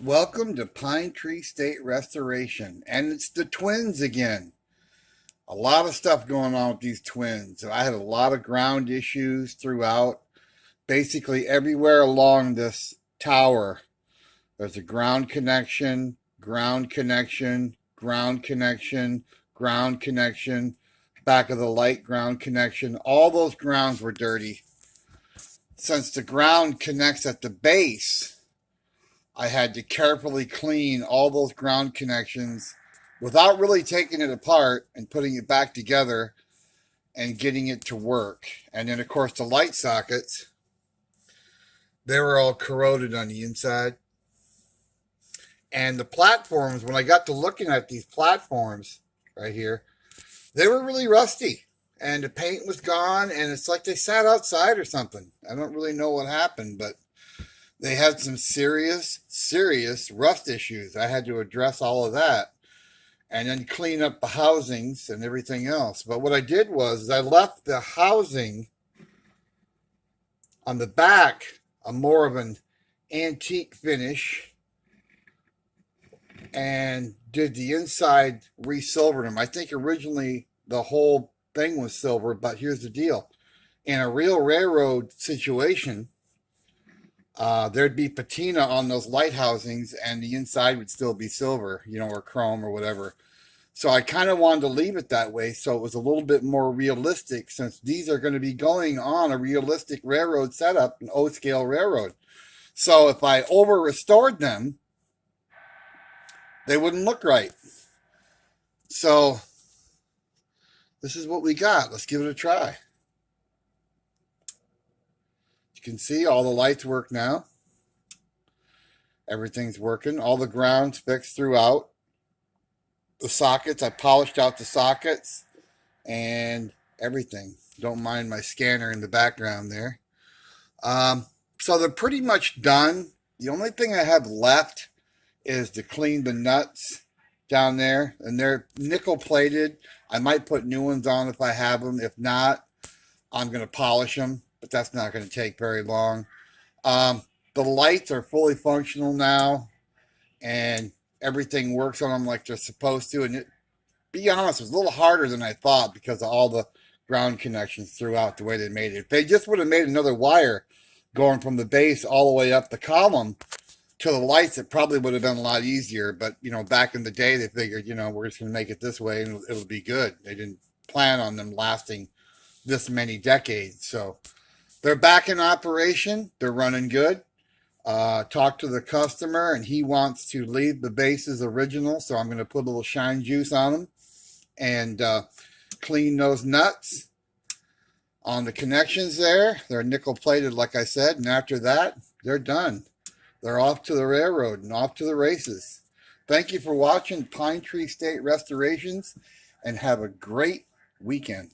Welcome to Pine Tree State Restoration, and it's the twins again. A lot of stuff going on with these twins. I had a lot of ground issues throughout. Basically, everywhere along this tower, there's a ground connection, ground connection, ground connection, ground connection, back of the light ground connection. All those grounds were dirty. Since the ground connects at the base, I had to carefully clean all those ground connections without really taking it apart and putting it back together and getting it to work. And then, of course, the light sockets, they were all corroded on the inside. And the platforms, when I got to looking at these platforms right here, they were really rusty. And the paint was gone, and it's like they sat outside or something. I don't really know what happened, but they had some serious rust issues. I had to address all of that and then clean up the housings and everything else. But what I did was I left the housing on the back a more of an antique finish and did the inside re-silvered them. I think originally the whole thing was silver, but here's the deal. In a real railroad situation, there'd be patina on those light housings and the inside would still be silver, or chrome or whatever. So I kind of wanted to leave it that way so it was a little bit more realistic, since these are going to be going on a realistic railroad setup, an O-scale railroad. So if I over restored them, they wouldn't look right. So this is what we got. Let's give it a try. You can see all the lights work now. Everything's working. All the ground's fixed throughout. The sockets, I polished out the sockets and everything. Don't mind my scanner in the background there. So they're pretty much done. The only thing I have left is to clean the nuts down there, and they're nickel plated. I might put new ones on if I have them. If not, I'm going to polish them, but that's not going to take very long. The lights are fully functional now, and everything works on them like they're supposed to. And be honest, it was a little harder than I thought because of all the ground connections throughout the way they made it. If they just would have made another wire going from the base all the way up the column to the lights, it probably would have been a lot easier. But, back in the day, they figured, we're just going to make it this way and it'll be good. They didn't plan on them lasting this many decades. So they're back in operation. They're running good. Talked to the customer, and he wants to leave the bases original. So I'm going to put a little shine juice on them and clean those nuts on the connections there. They're nickel plated, like I said. And after that, they're done. They're off to the railroad and off to the races. Thank you for watching Pine Tree State Restorations, and have a great weekend.